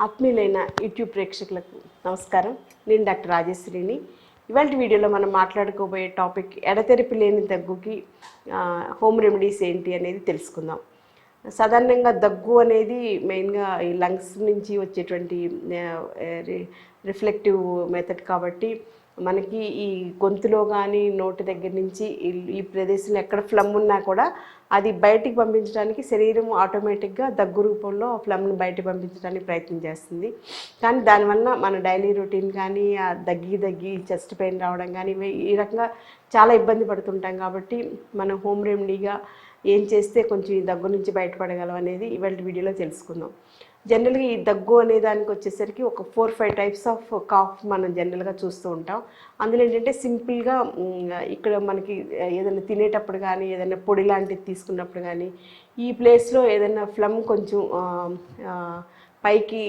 ఆత్మీయులైన YouTube ప్రేక్షకులకు నమస్కారం. నేను డాక్టర్ రాజేశ్వరిని. ఇవాళ వీడియోలో మనం మాట్లాడుకోబోయే టాపిక్ ఎడతెరిపి లేని దగ్గుకి హోమ్ రెమెడీస్ ఏంటి అనేది తెలుసుకుందాం. సాధారణంగా దగ్గు అనేది మెయిన్గా ఈ లంగ్స్ నుంచి వచ్చేటువంటి రిఫ్లెక్టివ్ మెథడ్ కాబట్టి మనకి ఈ గొంతులో కానీ నోటి దగ్గర నుంచి ఈ ప్రదేశంలో ఎక్కడ ఫ్లమ్ ఉన్నా కూడా అది బయటికి పంపించడానికి శరీరం ఆటోమేటిక్గా దగ్గు రూపంలో ఫ్లమ్ని బయటికి పంపించడానికి ప్రయత్నం చేస్తుంది. కానీ దానివల్ల మన డైలీ రొటీన్ కానీ ఆ దగ్గి చెస్ట్ పెయిన్ రావడం కానీ ఈ రకంగా చాలా ఇబ్బంది పడుతుంటాం. కాబట్టి మనం హోమ్ రెమెడీగా ఏం చేస్తే కొంచెం ఈ దగ్గు నుంచి బయటపడగలం అనేది ఇవాళ వీడియోలో తెలుసుకుందాం. జనరల్గా ఈ దగ్గు అనే దానికి వచ్చేసరికి ఒక 4-5 టైప్స్ ఆఫ్ కాఫ్ మనం జనరల్గా చూస్తూ ఉంటాం. అందులో ఏంటంటే సింపుల్గా ఇక్కడ మనకి ఏదైనా తినేటప్పుడు కానీ ఏదైనా పొడి లాంటిది తీసుకున్నప్పుడు కానీ ఈ ప్లేస్లో ఏదైనా ఫ్లమ్ కొంచెం పైకి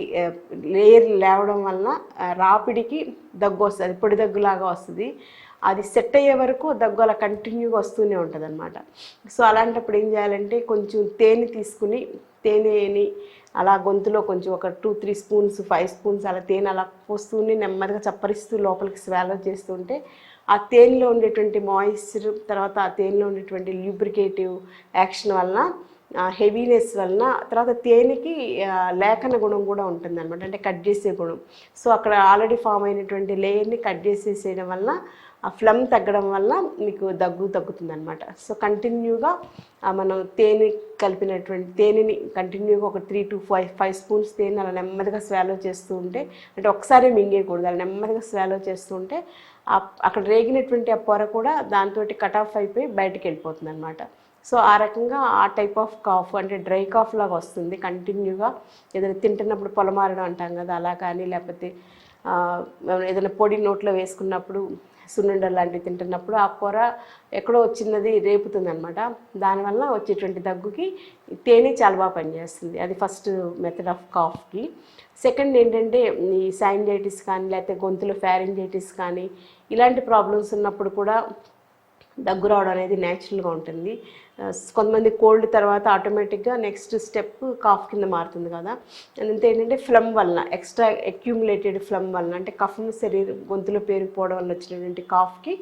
లేయర్ లేవడం వలన రాపిడికి దగ్గు వస్తుంది, పొడి దగ్గులాగా వస్తుంది. అది సెట్ అయ్యే వరకు దగ్గు అలా కంటిన్యూగా వస్తూనే ఉంటుంది అన్నమాట. సో అలాంటప్పుడు ఏం చేయాలంటే కొంచెం తేనె తీసుకుని తేనెని అలా గొంతులో కొంచెం ఒక 2-3 స్పూన్స్ 5 స్పూన్స్ అలా తేనె అలా పోస్తూనే నెమ్మదిగా చప్పరిస్తూ లోపలికి స్వాలో చేస్తుంటే ఆ తేనెలో ఉండేటువంటి మాయిశ్చర్ తర్వాత ఆ తేనెలో ఉండేటువంటి ల్యూబ్రికేటివ్ యాక్షన్ వలన హెవీనెస్ వలన తర్వాత తేనెకి లేఖన గుణం కూడా ఉంటుంది అనమాట, అంటే కట్ చేసే గుణం. సో అక్కడ ఆల్రెడీ ఫామ్ అయినటువంటి లేయర్ని కట్ చేసేసేయడం వలన ఆ ఫ్లమ్ తగ్గడం వల్ల మీకు తగ్గుతుంది అనమాట. సో కంటిన్యూగా మనం తేనె కలిపినటువంటి తేనెని కంటిన్యూగా ఒక 3-5 స్పూన్స్ తేనె అలా నెమ్మదిగా స్వాలో చేస్తూ ఉంటే, అంటే ఒకసారి మింగేయకూడదు, అలా నెమ్మదిగా స్వాలో చేస్తూ ఉంటే అక్కడ రేగినటువంటి ఆ పొర కూడా దాంతో కట్ ఆఫ్ అయిపోయి బయటికి వెళ్ళిపోతుంది అనమాట. సో ఆ రకంగా ఆ టైప్ ఆఫ్ కాఫ్ అంటే డ్రై కాఫ్ లాగా వస్తుంది. కంటిన్యూగా ఏదైనా తింటున్నప్పుడు పొలమారడం అంటాం కదా, అలా కానీ లేకపోతే ఏదైనా పొడి నోట్లో వేసుకున్నప్పుడు సున్నుండ లాంటివి తింటున్నప్పుడు ఆ పొర ఎక్కడో చిన్నది రేపుతుంది అనమాట. దానివల్ల వచ్చేటువంటి దగ్గుకి తేనె చాలా బాగా పనిచేస్తుంది. అది ఫస్ట్ మెథడ్ ఆఫ్ కాఫ్కి. సెకండ్ ఏంటంటే ఈ సైనజైటిస్ కానీ లేకపోతే గొంతులో ఫ్యారింజైటిస్ కానీ ఇలాంటి ప్రాబ్లమ్స్ ఉన్నప్పుడు కూడా దగ్గు రావడం అనేది న్యాచురల్గా ఉంటుంది. కొంతమంది కోల్డ్ తర్వాత ఆటోమేటిక్గా నెక్స్ట్ స్టెప్ కాఫ్ కింద మారుతుంది కదా. అంతే ఏంటంటే ఫ్లమ్ వలన ఎక్స్ట్రా అక్యూములేటెడ్ ఫ్లమ్ వలన అంటే కఫం శరీరం గొంతులో పేరుకుపోవడం వల్ల వచ్చినటువంటి కాఫ్కి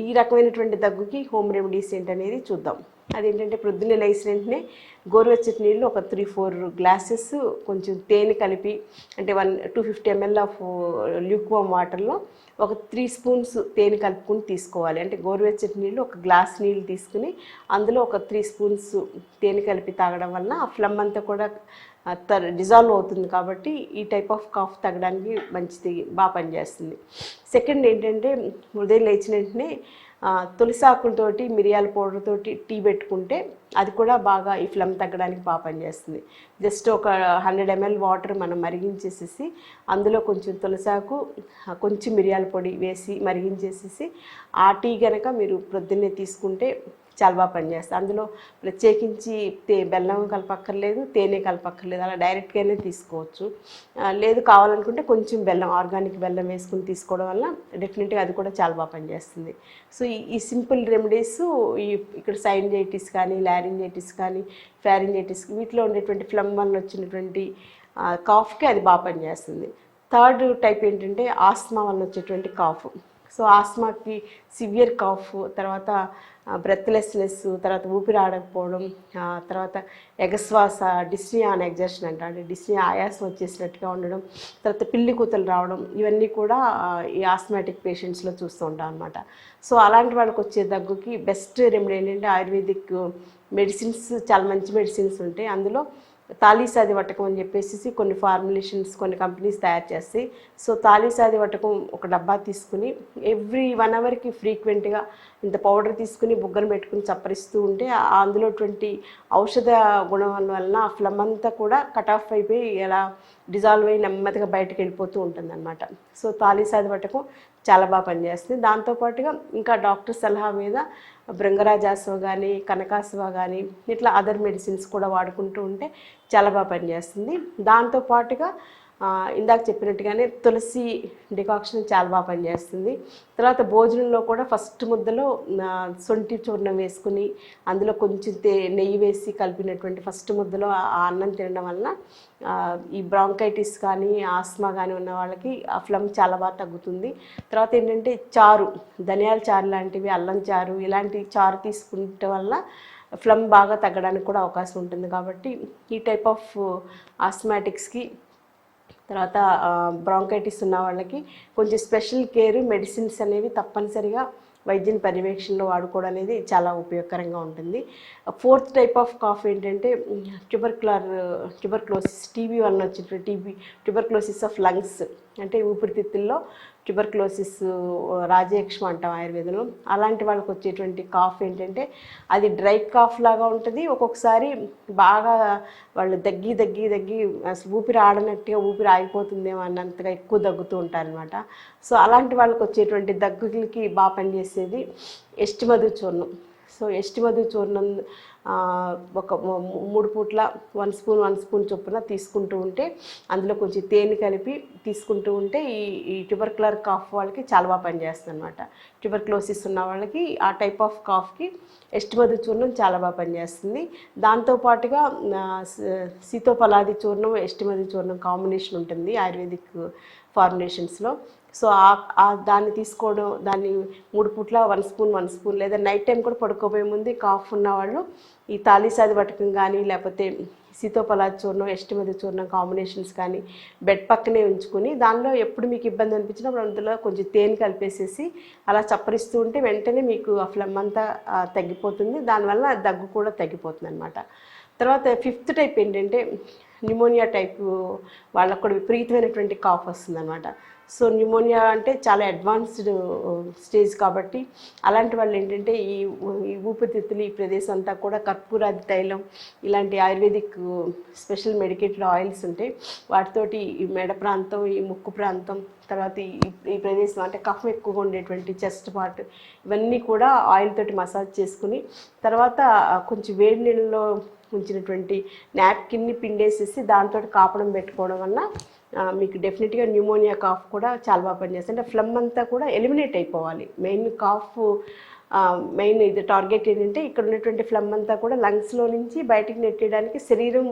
ఈ రకమైనటువంటి దగ్గుకి హోమ్ రెమెడీస్ ఏంటనేది చూద్దాం. అదేంటంటే ప్రొద్దున్నే లేచిన వెంటనే గోరువెచ్చటి నీళ్ళు ఒక 3-4 గ్లాసెస్ కొంచెం తేనె కలిపి, అంటే 250 ml ఆఫ్ ల్యూక్వామ్ వాటర్లో ఒక 3 స్పూన్స్ తేనె కలుపుకుని తీసుకోవాలి. అంటే గోరువెచ్చటి నీళ్ళు ఒక గ్లాస్ నీళ్ళు తీసుకుని అందులో ఒక 3 స్పూన్స్ తేనె కలిపి తాగడం వల్ల ఆ ఫ్లమ్ అంతా కూడా డిజాల్వ్ అవుతుంది. కాబట్టి ఈ టైప్ ఆఫ్ కాఫ్ తగ్గడానికి మంచిది, బాగా పనిచేస్తుంది. సెకండ్ ఏంటంటే ఉదయం లేచిన వెంటనే తులసాకులతోటి మిరియాల పౌడర్తోటి టీ పెట్టుకుంటే అది కూడా బాగా ఈ ఫ్లమ్ తగ్గడానికి బాగా పనిచేస్తుంది. జస్ట్ ఒక 100 ml వాటర్ మనం మరిగించేసేసి అందులో కొంచెం తులసాకు కొంచెం మిరియాల పొడి వేసి మరిగించేసేసి ఆ టీ కనుక మీరు ప్రొద్దున్నే తీసుకుంటే చాలా బాగా పనిచేస్తుంది. అందులో ప్రత్యేకించి బెల్లం కలపక్కర్లేదు, తేనె కలపక్కర్లేదు, అలా డైరెక్ట్గానే తీసుకోవచ్చు. లేదు కావాలనుకుంటే కొంచెం బెల్లం, ఆర్గానిక్ బెల్లం వేసుకుని తీసుకోవడం వల్ల డెఫినెట్గా అది కూడా చాలా బాగా పనిచేస్తుంది. సో ఈ సింపుల్ రెమెడీస్ ఇక్కడ సైనజైటిస్ కానీ లారింజైటిస్ కానీ ఫ్యారింజైటిస్ వీటిలో ఉండేటువంటి ఫ్లమ్ వల్ల వచ్చినటువంటి కాఫ్కి అది బాగా పనిచేస్తుంది. థర్డ్ టైప్ ఏంటంటే ఆస్మా వల్ల వచ్చేటువంటి కాఫ్. సో ఆస్మాకి సివియర్ కాఫ్, తర్వాత బ్రెత్లెస్నెస్, తర్వాత ఊపిరి ఆడకపోవడం, తర్వాత ఎగశ్వాస డిస్నియా అనే ఎగ్జర్షన్ అంటే డిస్నియా ఆయాసం వచ్చేసినట్టుగా ఉండడం, తర్వాత పిల్లి కూతలు రావడం, ఇవన్నీ కూడా ఈ ఆస్మాటిక్ పేషెంట్స్లో చూస్తూ ఉంటాం అనమాట. సో అలాంటి వాళ్ళకి వచ్చే దగ్గుకి బెస్ట్ రెమెడీ ఏంటంటే ఆయుర్వేదిక్ మెడిసిన్స్, చాలా మంచి మెడిసిన్స్ ఉంటాయి. అందులో తాళీసాది వటకం అని చెప్పేసి కొన్ని ఫార్ములేషన్స్ కొన్ని కంపెనీస్ తయారు చేస్తాయి. సో తాళీసాది వటకం ఒక డబ్బా తీసుకుని ఎవ్రీ 1 అవర్కి ఫ్రీక్వెంట్గా ఇంత పౌడర్ తీసుకుని బుగ్గను పెట్టుకుని చప్పరిస్తూ ఉంటే అందులో ఔషధ గుణం వలన ఆ ఫ్లమ్ అంతా కూడా కట్ ఆఫ్ అయిపోయి ఎలా డిజాల్వ్ అయ్యి నెమ్మదిగా బయటకు వెళ్ళిపోతూ ఉంటుందన్నమాట. సో తాళీసాది వటకం చాలా బాగా పనిచేస్తుంది. దాంతోపాటుగా ఇంకా డాక్టర్ సలహా మీద భృంగరాజాసవ కానీ కనకాసవ కానీ ఇట్లా అదర్ మెడిసిన్స్ కూడా వాడుకుంటూ ఉంటే చాలా బాగా పనిచేస్తుంది. దాంతోపాటుగా ఇందాక చెప్పినట్టుగానే తులసి డికాక్షన్ చాలా బాగా పనిచేస్తుంది. తర్వాత భోజనంలో కూడా ఫస్ట్ ముద్దలో సొంటి చూర్ణం వేసుకుని అందులో కొంచెం నెయ్యి వేసి కలిపినటువంటి ఫస్ట్ ముద్దలో ఆ అన్నం తినడం వలన ఈ బ్రాంకైటిస్ కానీ ఆస్మా కానీ ఉన్న వాళ్ళకి ఆ ఫ్లమ్ చాలా బాగా తగ్గుతుంది. తర్వాత ఏంటంటే చారు, ధనియాల చారు లాంటివి, అల్లం చారు ఇలాంటి చారు తీసుకుంటే వల్ల ఫ్లమ్ బాగా తగ్గడానికి కూడా అవకాశం ఉంటుంది. కాబట్టి ఈ టైప్ ఆఫ్ ఆస్మాటిక్స్కి తర్వాత బ్రాంకైటిస్ ఉన్న వాళ్ళకి కొంచెం స్పెషల్ కేర్, మెడిసిన్స్ అనేవి తప్పనిసరిగా వైద్యుని పర్యవేక్షణలో వాడుకోవడం అనేది చాలా ఉపయోగకరంగా ఉంటుంది. ఫోర్త్ టైప్ ఆఫ్ కాఫ్ ఏంటంటే ట్యూబర్క్లోసిస్, TB1 వచ్చిన ట్యూబర్క్లోసిస్ ఆఫ్ లంగ్స్, అంటే ఊపిరితిత్తుల్లో ట్యూబర్క్లోసిస్, రాజయక్ష్మ అంటాం ఆయుర్వేదంలో. అలాంటి వాళ్ళకి వచ్చేటువంటి కాఫ్ ఏంటంటే అది డ్రై కాఫ్ లాగా ఉంటుంది. ఒక్కొక్కసారి బాగా వాళ్ళు దగ్గి అసలు ఊపిరి ఆడనట్టుగా ఊపిరి ఆగిపోతుందేమో అన్నంతగా ఎక్కువ దగ్గుతూ ఉంటారనమాట. సో అలాంటి వాళ్ళకి వచ్చేటువంటి దగ్గులకి బాగా పనిచేసేది ఎస్టిమధు చూర్ణం. సో ఎస్టిమధు చూర్ణం ఒక 3 పూట్ల 1 స్పూన్ చొప్పున తీసుకుంటూ ఉంటే, అందులో కొంచెం తేనె కలిపి తీసుకుంటూ ఉంటే ఈ ట్యూబర్క్యులర్ కాఫ్ వాళ్ళకి చాలా బాగా పనిచేస్తుంది అనమాట. ట్యూబర్క్లోసిస్ ఉన్న వాళ్ళకి ఆ టైప్ ఆఫ్ కాఫ్కి ఎస్టిమధు చూర్ణం చాలా బాగా పనిచేస్తుంది. దాంతోపాటుగా సీతోపలాది చూర్ణం, ఎస్టిమధు చూర్ణం కాంబినేషన్ ఉంటుంది ఆయుర్వేదిక్ ఫార్ములేషన్స్లో. సో దాన్ని తీసుకోవడం, దాన్ని 3 పూట్ల 1 స్పూన్ లేదా నైట్ టైం కూడా పడుకోబోయే ముందు కాఫ్ ఉన్నవాళ్ళు ఈ తాళీసాది వటకం కానీ లేకపోతే సీతోపలాది చూర్ణం, ఎస్టిమధు చూర్ణం కాంబినేషన్స్ కానీ బెడ్ పక్కనే ఉంచుకొని దానిలో ఎప్పుడు మీకు ఇబ్బంది అనిపించినప్పుడు అందులో కొంచెం తేనె కలిపేసేసి అలా చప్పరిస్తూ ఉంటే వెంటనే మీకు ఆ ఫ్లమ్ అంతా తగ్గిపోతుంది. దానివల్ల దగ్గు కూడా తగ్గిపోతుంది అనమాట. తర్వాత 5th టైప్ ఏంటంటే న్యూమోనియా టైపు వాళ్ళకు కూడా విపరీతమైనటువంటి కాఫ్ వస్తుంది అనమాట. సో న్యూమోనియా అంటే చాలా అడ్వాన్స్డ్ స్టేజ్ కాబట్టి అలాంటి వాళ్ళు ఏంటంటే ఈ ఊపిరితిత్తులు ఈ ప్రదేశం అంతా కూడా కర్పూరాది తైలం ఇలాంటి ఆయుర్వేదిక్ స్పెషల్ మెడికేటెడ్ ఆయిల్స్ ఉంటాయి. వాటితోటి ఈ మెడ ప్రాంతం, ఈ ముక్కు ప్రాంతం, తర్వాత ఈ ప్రదేశం అంటే కఫం ఎక్కువగా ఉండేటువంటి చెస్ట్ పార్ట్ ఇవన్నీ కూడా ఆయిల్ తోటి మసాజ్ చేసుకుని తర్వాత కొంచెం వేడి నీళ్ళలో ఉంచినటువంటి నాప్కిన్ని పిండేసేసి దాంతో కాపడం పెట్టుకోవడం వల్ల మీకు డెఫినెట్గా న్యూమోనియా కాఫ్ కూడా చాలా బాగా పనిచేస్తుంది. అంటే ఫ్లమ్ అంతా కూడా ఎలిమినేట్ అయిపోవాలి. మెయిన్ ఇది టార్గెట్ ఏంటంటే ఇక్కడ ఉన్నటువంటి ఫ్లమ్ అంతా కూడా లంగ్స్లో నుంచి బయటికి నెట్టేయడానికి శరీరం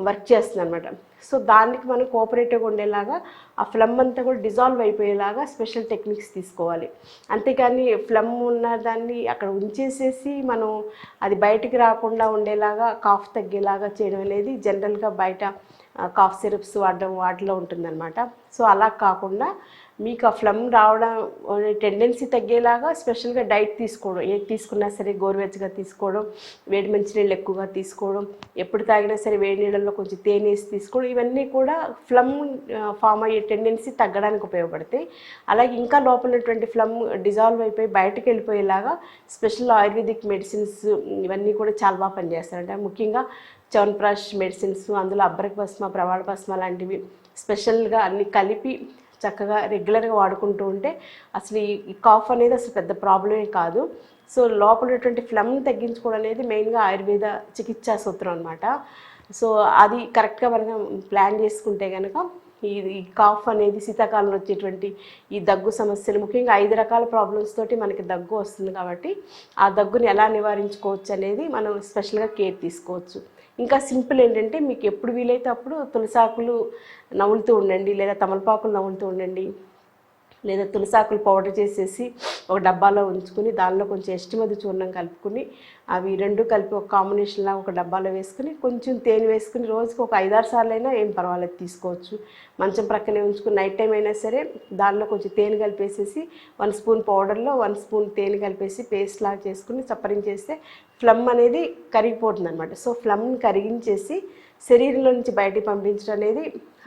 వర్క్ చేస్తుంది అనమాట. సో దానికి మనం కోఆపరేటివ్గా ఉండేలాగా ఆ ఫ్లమ్ అంతా కూడా డిజాల్వ్ అయిపోయేలాగా స్పెషల్ టెక్నిక్స్ తీసుకోవాలి. అంతేకాని ఫ్లమ్ ఉన్న దాన్ని అక్కడ ఉంచేసేసి మనం అది బయటికి రాకుండా ఉండేలాగా కాఫ్ తగ్గేలాగా చేయడం అనేది జనరల్గా బయట కాఫ్ సిరప్స్ వాటిలో ఉంటుందన్నమాట. సో అలా కాకుండా మీకు ఆ ఫ్లమ్ రావడం టెండెన్సీ తగ్గేలాగా స్పెషల్గా డైట్ తీసుకోవడం, ఏది తీసుకున్నా సరే గోరువెచ్చగా తీసుకోవడం, వేడి మంచినీళ్ళు ఎక్కువగా తీసుకోవడం, ఎప్పుడు తాగినా సరే వేడి నీళ్ళల్లో కొంచెం తేనె వేసి తీసుకోవడం, ఇవన్నీ కూడా ఫ్లమ్ ఫామ్ అయ్యే టెండెన్సీ తగ్గడానికి ఉపయోగపడతాయి. అలాగే ఇంకా లోపల ఉన్నటువంటి ఫ్లమ్ డిజాల్వ్ అయిపోయి బయటకు వెళ్ళిపోయేలాగా స్పెషల్ ఆయుర్వేదిక్ మెడిసిన్స్ ఇవన్నీ కూడా చాలా బాగా పనిచేస్తారంట. ముఖ్యంగా చ్యవన్ప్రాష్ మెడిసిన్స్, అందులో అబ్బరక భస్మ, ప్రవాళ భస్మ లాంటివి స్పెషల్గా అన్ని కలిపి చక్కగా రెగ్యులర్గా వాడుకుంటూ ఉంటే అసలు ఈ కాఫ్ అనేది అసలు పెద్ద ప్రాబ్లమే కాదు. సో లోపల ఉన్నటువంటి ఫ్లమ్ని తగ్గించుకోవడం అనేది మెయిన్గా ఆయుర్వేద చికిత్సా సూత్రం అనమాట. సో అది కరెక్ట్గా మనం ప్లాన్ చేసుకుంటే కనుక ఈ కాఫ్ అనేది శీతాకాలంలో వచ్చేటువంటి ఈ దగ్గు సమస్యలు, ముఖ్యంగా 5 రకాల ప్రాబ్లమ్స్ తోటి మనకి దగ్గు వస్తుంది కాబట్టి ఆ దగ్గుని ఎలా నివారించుకోవచ్చు అనేది మనం స్పెషల్గా కేర్ తీసుకోవచ్చు. ఇంకా సింపుల్ ఏంటంటే మీకు ఎప్పుడు వీలైతే అప్పుడు తులసాకులు నవ్వులుతూ ఉండండి, లేదా తమలపాకులు నవ్వులుతూ ఉండండి, లేదా తులసాకులు పౌడర్ చేసేసి ఒక డబ్బాలో ఉంచుకుని దానిలో కొంచెం ఎస్టిమధు చూర్ణం కలుపుకుని అవి రెండు కలిపి ఒక కాంబినేషన్లా ఒక డబ్బాలో వేసుకుని కొంచెం తేనె వేసుకుని రోజుకి ఒక 5-6 సార్లు అయినా ఏం పర్వాలేదు తీసుకోవచ్చు. మంచం ప్రక్కనే ఉంచుకుని నైట్ టైం అయినా సరే దానిలో కొంచెం తేనె కలిపేసేసి 1 స్పూన్ పౌడర్లో 1 స్పూన్ తేనె కలిపేసి పేస్ట్ లాగా చేసుకుని చప్పరించేస్తే ఫ్లమ్ అనేది కరిగిపోతుంది అనమాట. సో ఫ్లమ్ని కరిగించేసి శరీరంలో నుంచి బయటికి పంపించడం అనేది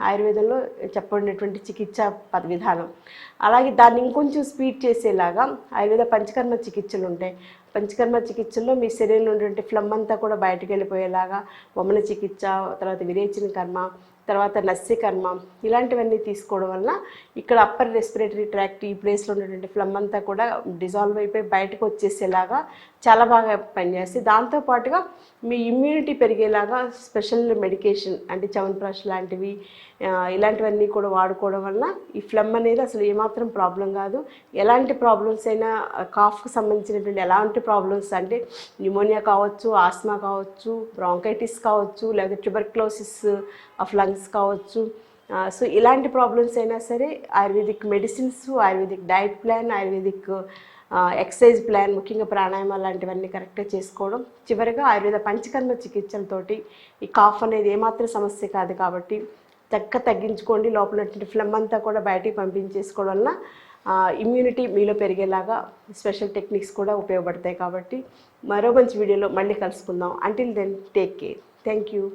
ఆయుర్వేదంలో చెప్పబడినటువంటి చికిత్సా విధానం. అలాగే దాన్ని ఇంకొంచెం స్పీడ్ చేసేలాగా ఆయుర్వేద పంచకర్మ చికిత్సలు ఉంటాయి. పంచకర్మ చికిత్సల్లో మీ శరీరంలో ఉన్నటువంటి ఫ్లమ్ అంతా కూడా బయటకు వెళ్ళిపోయేలాగా వమన చికిత్స, తర్వాత విరేచన కర్మ, తర్వాత నస్య కర్మ ఇలాంటివన్నీ తీసుకోవడం వలన ఇక్కడ అప్పర్ రెస్పిరేటరీ ట్రాక్ట్ ఈ ప్లేస్లో ఉన్నటువంటి ఫ్లమ్ అంతా కూడా డిజాల్వ్ అయిపోయి బయటకు వచ్చేసేలాగా చాలా బాగా పనిచేస్తాయి. దాంతోపాటుగా మీ ఇమ్యూనిటీ పెరిగేలాగా స్పెషల్ మెడికేషన్ అంటే చ్యవన్ప్రాష్ లాంటివి ఇలాంటివన్నీ కూడా వాడుకోవడం వలన ఈ ఫ్లమ్ అనేది అసలు ఏమాత్రం ప్రాబ్లం కాదు. ఎలాంటి ప్రాబ్లమ్స్ అయినా కాఫ్కి సంబంధించినటువంటి ఎలాంటి ప్రాబ్లమ్స్ అంటే న్యూమోనియా కావచ్చు, ఆస్మా కావచ్చు, బ్రాంకైటిస్ కావచ్చు, లేదా ట్యూబర్క్లోసిస్ ఆఫ్ లంగ్స్ కావచ్చు. సో ఇలాంటి ప్రాబ్లమ్స్ అయినా సరే ayurvedic medicines, ayurvedic diet plan, ayurvedic exercise plan, ముఖ్యంగా ప్రాణాయామాలు లాంటివన్నీ కరెక్ట్గా చేసుకోవడం, చివరిగా ఆయుర్వేద పంచకర్మ చికిత్సలతోటి ఈ కాఫ్ అనేది ఏమాత్రం సమస్య కాదు కాబట్టి తగ్గించుకోండి. లోపల ఫ్లమ్ అంతా కూడా బయటికి పంపించేసుకోవడం వలన ఇమ్యూనిటీ మీలో పెరిగేలాగా స్పెషల్ టెక్నిక్స్ కూడా ఉపయోగపడతాయి. కాబట్టి మరో మంచి వీడియోలో మళ్ళీ కలుసుకుందాం. Until then take care. Thank you.